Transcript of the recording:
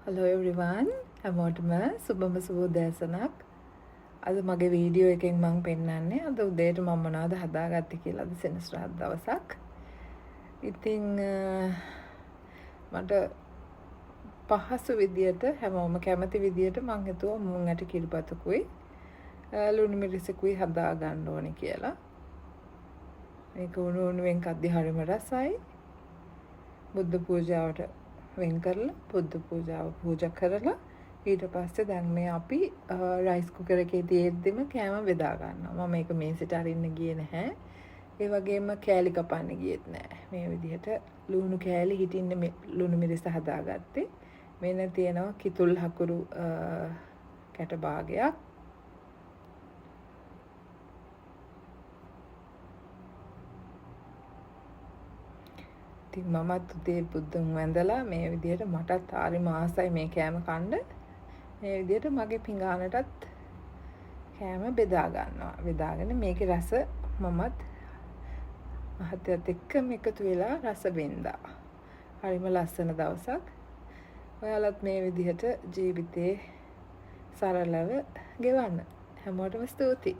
Hello everyone. හැමෝටම සුබම සුබෝදෑසනක්. අද මගේ වීඩියෝ එකෙන් මම පෙන්නන්නේ අද උදේට මම මොනවද හදාගත්තේ කියලා. අද සෙනසුරාදා දවසක්. ඉතින් මට පහසු විදියට හැමෝම කැමති විදියට මම හිතුවා මුං ඇට කිරිබතකුයි ලුණු මිරිසකුයි හදා ගන්න ඕනේ කියලා. මේක උණුවෙන් කද්දි හරිම රසයි. බුද්ධ පූජාවට වෙන් කරලා බුද්ධ පූජාව පූජා කරලා ඊට පස්සේ දැන් මේ අපි රයිස් කුකර් එකේ තියෙද්දිම කෑම බෙදා ගන්නවා. මම මේක මේසෙට අරින්න ගියේ නැහැ. ඒ වගේම කෑලි කපන්න ගියෙත් නැහැ. මේ විදිහට ලුණු කෑලි හිටින්න ලුණු මිරිස හදාගත්තේ. මෙන්න තියෙනවා කිතුල් හකුරු කැට භාගයක්. මමත් උදේ බුදුන් වැඳලා මේ විදිහට මටත් හරිම ආසයි මේ කෑම කන්න. මේ විදිහට මගේ පිඟානටත් කෑම බෙදා ගන්නවා. බෙදාගෙන මේකේ රස මමත් මහත්තයත් එක්කම එකතු වෙලා රස බෙන්දා. හරිම ලස්සන දවසක්. ඔයාලත් මේ විදිහට ජීවිතේ සරලව ගෙවන්න. හැමෝටම ස්තුතියි.